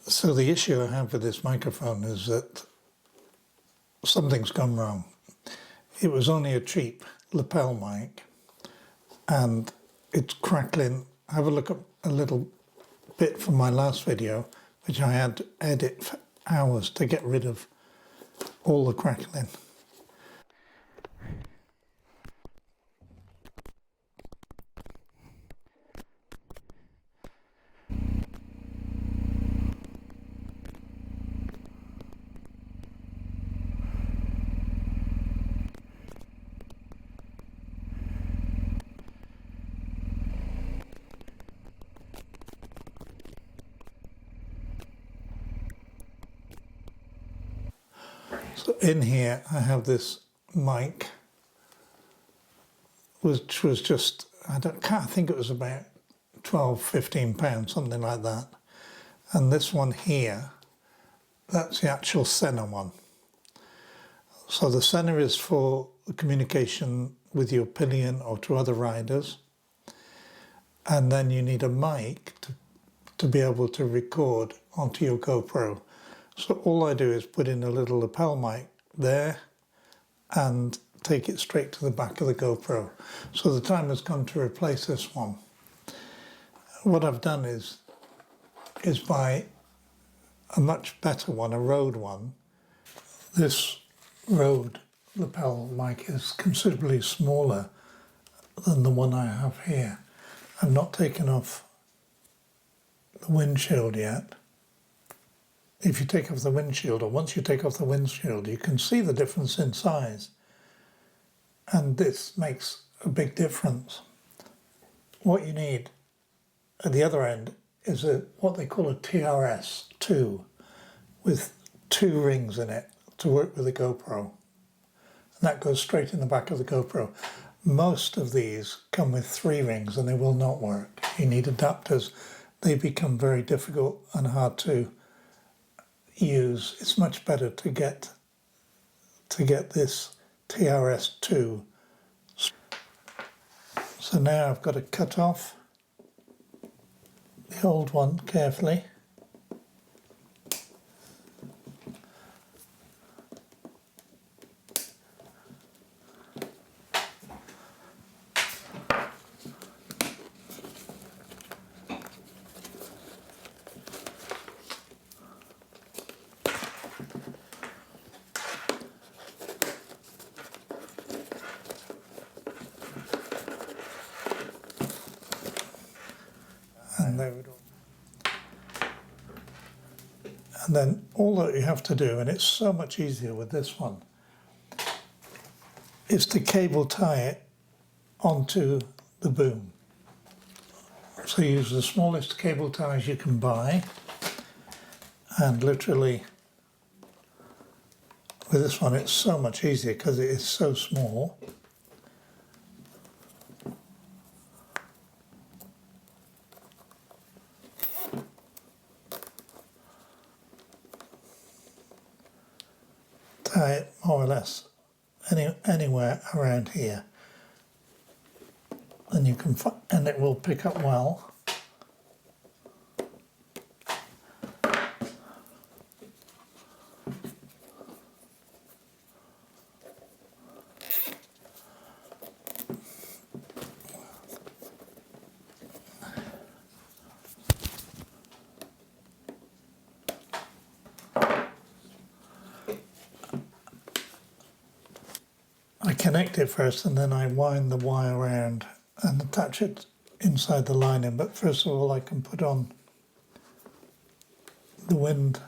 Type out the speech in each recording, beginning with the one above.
So the issue I have with this microphone is that something's gone wrong. It was only a cheap lapel mic and it's crackling. Have a look at a little bit from my last video, which I had to edit for hours to get rid of all the crackling. So in here I have this mic, which was just, I think it was about 12, 15 pounds, something like that. And this one here, that's the actual Sena one. So the Sena is for communication with your pillion or to other riders. And then you need a mic to be able to record onto your GoPro. So all I do is put in a little lapel mic there and take it straight to the back of the GoPro. So the time has come to replace this one. What I've done is buy a much better one, a Rode one. This Rode lapel mic is considerably smaller than the one I have here. I've not taken off the windshield yet. If you take off the windshield, or once you take off the windshield, you can see the difference in size. And this makes a big difference. What you need at the other end is what they call a TRS-2 with 2 rings in it to work with the GoPro. And that goes straight in the back of the GoPro. Most of these come with 3 rings and they will not work. You need adapters. They become very difficult and hard to use. It's much better to get this TRS-2. So now I've got to cut off the old one carefully. And there we go. And then all that you have to do, and it's so much easier with this one, is to cable tie it onto the boom. So use the smallest cable ties you can buy, and literally with this one it's so much easier because it is so small. Tie it more or less anywhere around here, and you can and it will pick up well. I connect it first and then I wind the wire around and attach it inside the lining, but first of all I can put on the wind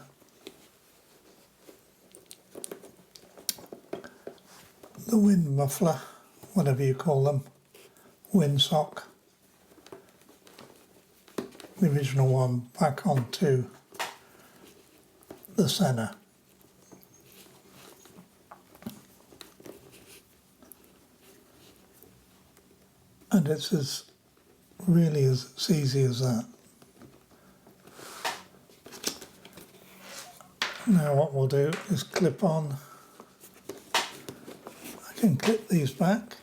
muffler, whatever you call them, wind sock, the original one, back onto the Sena. And it's really as easy as that. Now what we'll do is clip on. I can clip these back.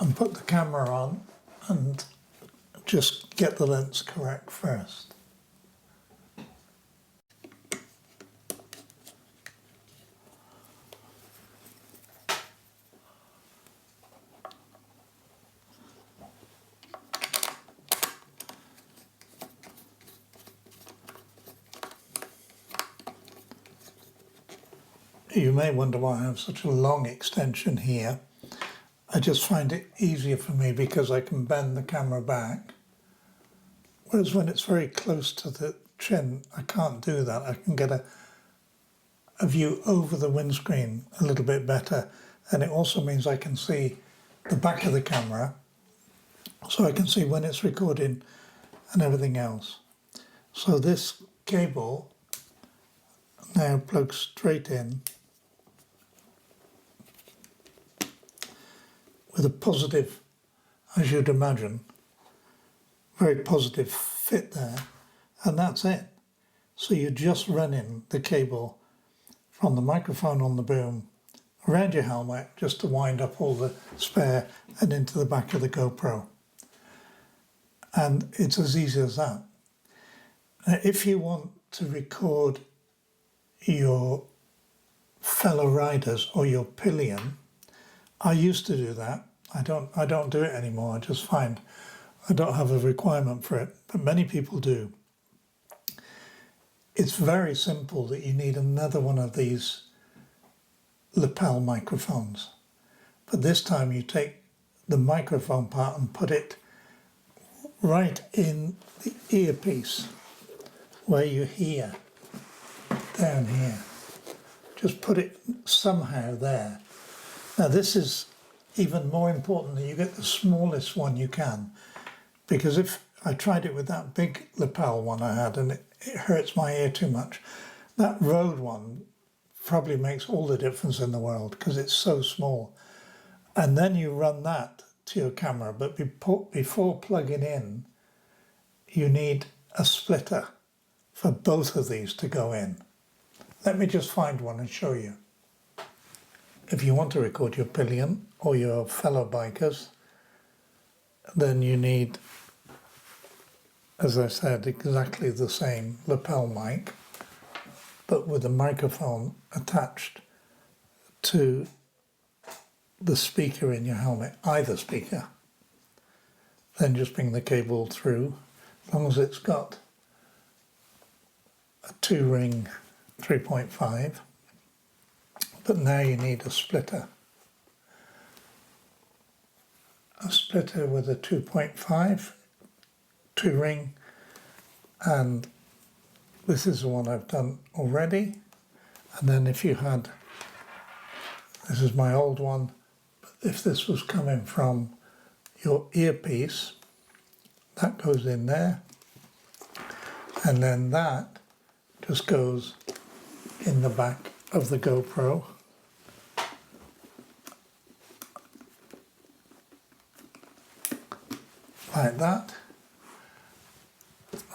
and put the camera on and just get the lens correct first. You may wonder why I have such a long extension here. I just find it easier for me because I can bend the camera back. Whereas when it's very close to the chin, I can't do that. I can get a view over the windscreen a little bit better. And it also means I can see the back of the camera, so I can see when it's recording and everything else. So this cable now plugs straight in with a positive, as you'd imagine, very positive fit there, and that's it. So you're just running the cable from the microphone on the boom around your helmet just to wind up all the spare and into the back of the GoPro. And it's as easy as that. Now, if you want to record your fellow riders or your pillion, I used to do that. I don't do it anymore. I just find I don't have a requirement for it, but many people do. It's very simple that you need another one of these lapel microphones. But this time you take the microphone part and put it right in the earpiece where you hear, down here. Just put it somehow there. Now this is even more important that you get the smallest one you can, because if I tried it with that big lapel one I had and it hurts my ear too much, that Rode one probably makes all the difference in the world because it's so small. And then you run that to your camera, but before plugging in, you need a splitter for both of these to go in. Let me just find one and show you. If you want to record your pillion or your fellow bikers, then you need, as I said, exactly the same lapel mic, but with a microphone attached to the speaker in your helmet, either speaker. Then just bring the cable through, as long as it's got a 2-ring 3.5. But now you need a splitter. A splitter with a 2.5, 2-ring, and this is the one I've done already. And then if you had, this is my old one, but if this was coming from your earpiece, that goes in there. And then that just goes in the back of the GoPro. Like that,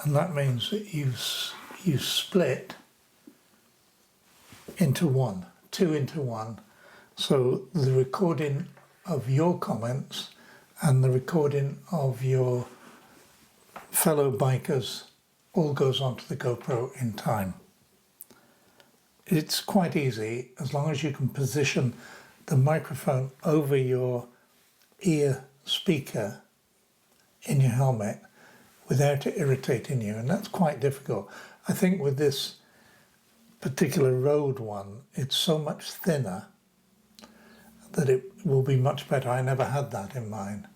and that means that you split into one, 2 into 1. So the recording of your comments and the recording of your fellow bikers all goes onto the GoPro in time. It's quite easy as long as you can position the microphone over your ear speaker in your helmet without it irritating you, and that's quite difficult. I think with this particular Rode one, it's so much thinner that it will be much better. I never had that in mine.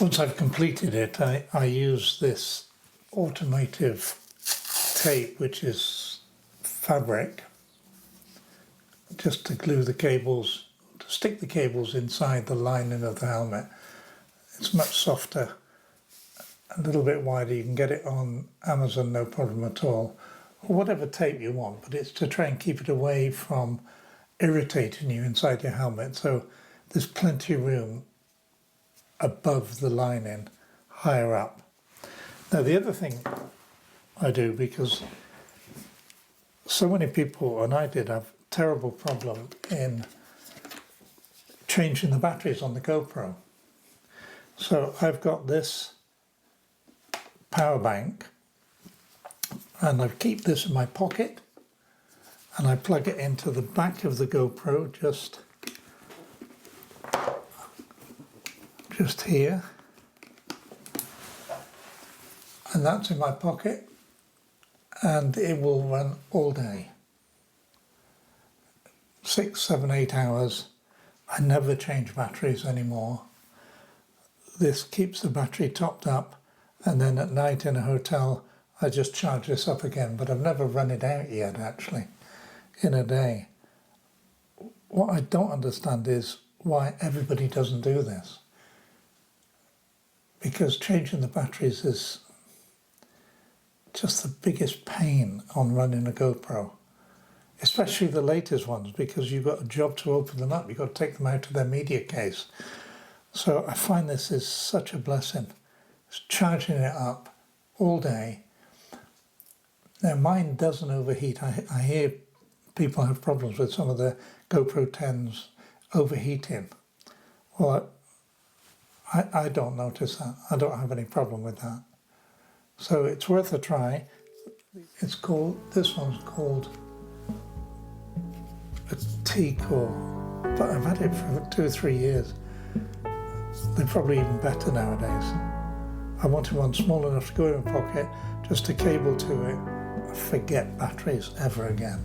Once I've completed it, I use this automotive tape, which is fabric, just to glue the cables, to stick the cables inside the lining of the helmet. It's much softer, a little bit wider. You can get it on Amazon, no problem at all, or whatever tape you want, but it's to try and keep it away from irritating you inside your helmet. So there's plenty of room above the lining, higher up. Now the other thing I do, because so many people, and I did have a terrible problem in changing the batteries on the GoPro. So I've got this power bank and I keep this in my pocket and I plug it into the back of the GoPro just here, and that's in my pocket and it will run all day. 6, 7, 8 hours. I never change batteries anymore. This keeps the battery topped up, and then at night in a hotel I just charge this up again, but I've never run it out yet actually in a day. What I don't understand is why everybody doesn't do this, because changing the batteries is just the biggest pain on running a GoPro. Especially the latest ones, because you've got a job to open them up. You've got to take them out of their media case. So I find this is such a blessing. It's charging it up all day. Now mine doesn't overheat. I hear people have problems with some of the GoPro 10s overheating. Well, I don't notice that. I don't have any problem with that. So it's worth a try. This one's called a T-core, but I've had it for 2 or 3 years. They're probably even better nowadays. I wanted one small enough to go in my pocket, just a cable to it. Forget batteries ever again.